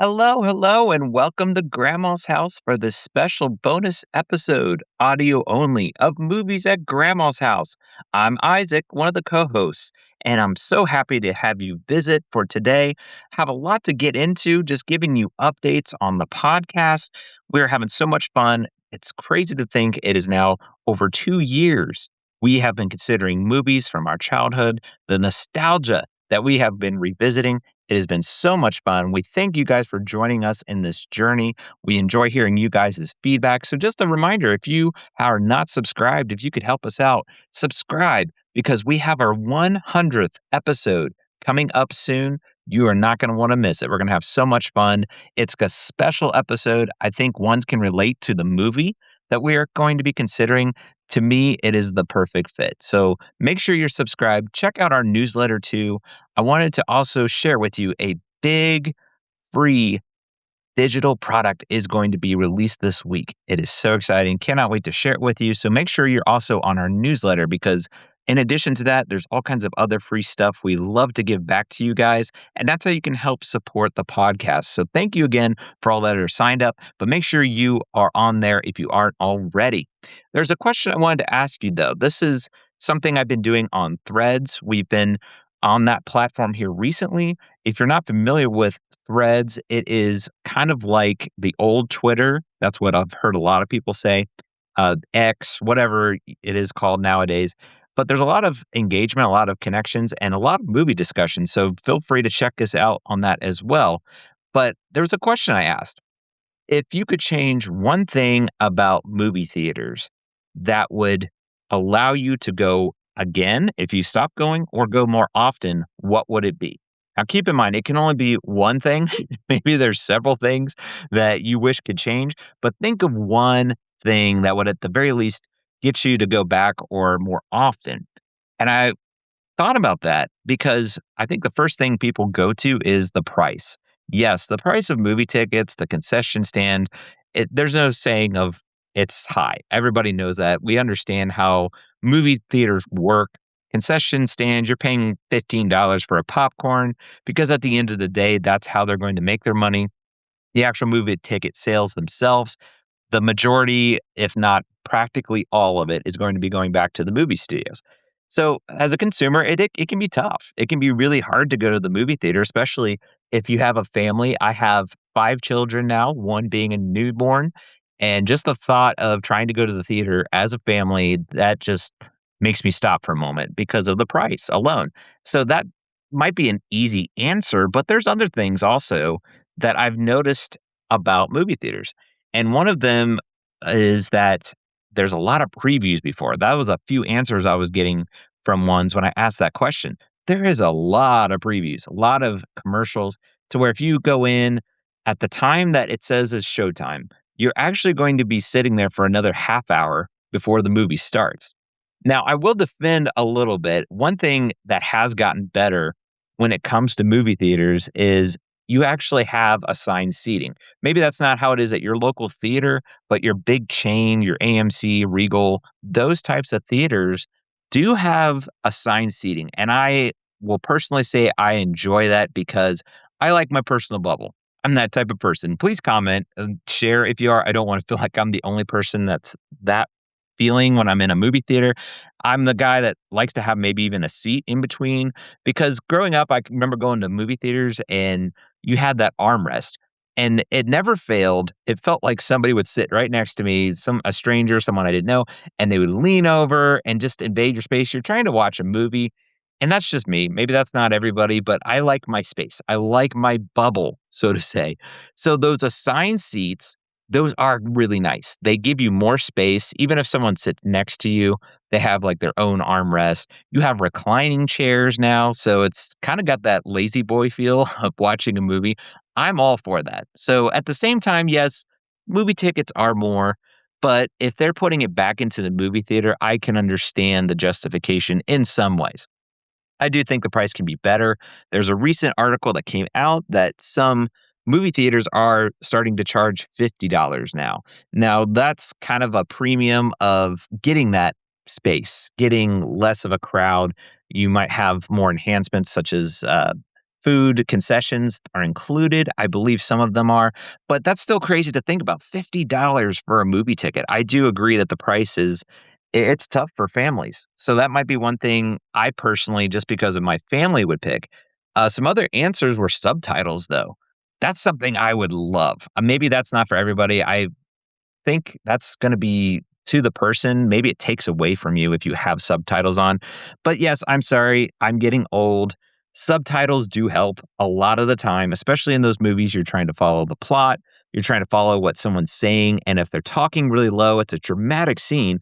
Hello, hello, and welcome to Grandma's House for this special bonus episode, audio only, of Movies at Grandma's House. I'm Isaac, one of the co hosts, and I'm so happy to have you visit for today. Have a lot to get into, just giving you updates on the podcast. We're having so much fun. It's crazy to think it is now over 2 years. We have been considering movies from our childhood, the nostalgia that we have been revisiting. It has been so much fun. We thank you guys for joining us in this journey. We enjoy hearing you guys' feedback. So, just a reminder, if you are not subscribed, if you could help us out, subscribe because we have our 100th episode coming up soon. You are not going to want to miss it. We're going to have so much fun. It's a special episode. I think ones can relate to the movie that we are going to be considering. To me, it is the perfect fit. So make sure you're subscribed. Check out our newsletter too. I wanted to also share with you a big free digital product is going to be released this week. It is so exciting. Cannot wait to share it with you. So make sure you're also on our newsletter because in addition to that, there's all kinds of other free stuff we love to give back to you guys. And that's how you can help support the podcast. So thank you again for all that are signed up, but make sure you are on there if you aren't already. There's a question I wanted to ask you though. This is something I've been doing on Threads. We've been on that platform here recently. If you're not familiar with Threads, it is kind of like the old Twitter. That's what I've heard a lot of people say. X, whatever it is called nowadays. But there's a lot of engagement, a lot of connections, and a lot of movie discussions. So feel free to check us out on that as well. But there was a question I asked. If you could change one thing about movie theaters that would allow you to go again if you stop going or go more often, what would it be? Now, keep in mind, it can only be one thing. Maybe there's several things that you wish could change, but think of one thing that would, at the very least, get you to go back or more often. And I thought about that because I think the first thing people go to is the price. Yes, the price of movie tickets, the concession stand, there's no saying of it's high. Everybody knows that. We understand how movie theaters work. Concession stands, you're paying $15 for a popcorn because at the end of the day, that's how they're going to make their money. The actual movie ticket sales themselves, the majority, if not practically all of it, is going to be going back to the movie studios. So as a consumer, it can be tough. It can be really hard to go to the movie theater, especially if you have a family. I have 5 children now, one being a newborn. And just the thought of trying to go to the theater as a family, that just makes me stop for a moment because of the price alone. So that might be an easy answer, but there's other things also that I've noticed about movie theaters. And one of them is that there's a lot of previews before. That was a few answers I was getting from ones when I asked that question. There is a lot of previews, a lot of commercials to where if you go in at the time that it says is showtime, you're actually going to be sitting there for another half hour before the movie starts. Now, I will defend a little bit. One thing that has gotten better when it comes to movie theaters is you actually have assigned seating. Maybe that's not how it is at your local theater, but your big chain, your AMC, Regal, those types of theaters do have assigned seating. And I will personally say I enjoy that because I like my personal bubble. I'm that type of person. Please comment and share if you are. I don't want to feel like I'm the only person that's that feeling when I'm in a movie theater. I'm the guy that likes to have maybe even a seat in between because growing up, I can remember going to movie theaters and you had that armrest and it never failed. It felt like somebody would sit right next to me, a stranger, someone I didn't know, and they would lean over and just invade your space. You're trying to watch a movie. And that's just me. Maybe that's not everybody, but I like my space. I like my bubble, so to say. So those assigned seats, those are really nice. They give you more space. Even if someone sits next to you, they have like their own armrest. You have reclining chairs now. So it's kind of got that lazy boy feel of watching a movie. I'm all for that. So at the same time, yes, movie tickets are more. But if they're putting it back into the movie theater, I can understand the justification in some ways. I do think the price can be better. There's a recent article that came out that some movie theaters are starting to charge $50 now. Now, that's kind of a premium of getting that space, getting less of a crowd. You might have more enhancements such as food concessions are included. I believe some of them are, but that's still crazy to think about. $50 for a movie ticket. I do agree that the price is it's tough for families. So that might be one thing I personally, just because of my family, would pick. Some other answers were subtitles, though. That's something I would love. Maybe that's not for everybody. I think that's going to be to the person. Maybe it takes away from you if you have subtitles on. But yes, I'm sorry. I'm getting old. Subtitles do help a lot of the time, especially in those movies you're trying to follow the plot. You're trying to follow what someone's saying. And if they're talking really low, it's a dramatic scene,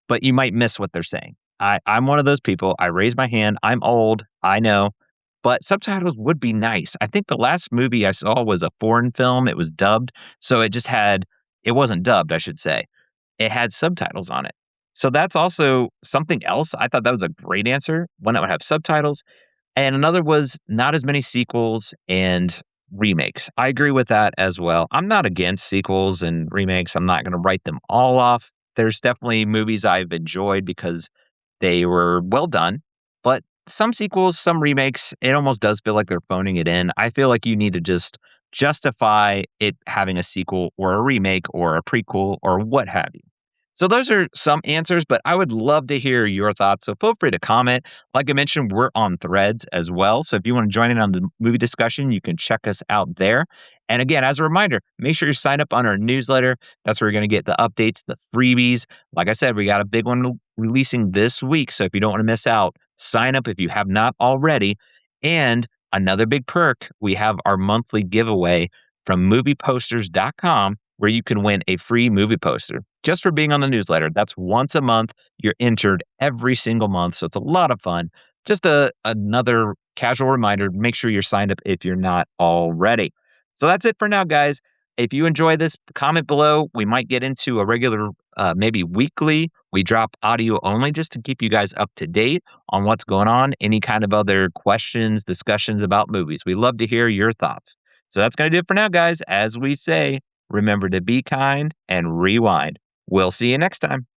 but you might miss what they're saying. I'm one of those people. I raise my hand. I'm old. I know. But subtitles would be nice. I think the last movie I saw was a foreign film. It was dubbed. So it wasn't dubbed, I should say. It had subtitles on it. So that's also something else. I thought that was a great answer, one that would have subtitles. And another was not as many sequels and remakes. I agree with that as well. I'm not against sequels and remakes. I'm not going to write them all off. There's definitely movies I've enjoyed because they were well done. But some sequels, some remakes, it almost does feel like they're phoning it in. I feel like you need to just justify it having a sequel or a remake or a prequel or what have you. So those are some answers, but I would love to hear your thoughts. So feel free to comment. Like I mentioned, we're on Threads as well. So if you want to join in on the movie discussion, you can check us out there. And again, as a reminder, make sure you sign up on our newsletter. That's where you're going to get the updates, the freebies. Like I said, we got a big one releasing this week. So if you don't want to miss out, sign up if you have not already. And another big perk, we have our monthly giveaway from movieposters.com where you can win a free movie poster just for being on the newsletter. That's once a month. You're entered every single month. So it's a lot of fun. Just another casual reminder, make sure you're signed up if you're not already. So that's it for now, guys. If you enjoy this, comment below. We might get into a regular, maybe weekly. We drop audio only just to keep you guys up to date on what's going on. Any kind of other questions, discussions about movies. We love to hear your thoughts. So that's going to do it for now, guys. As we say, remember to be kind and rewind. We'll see you next time.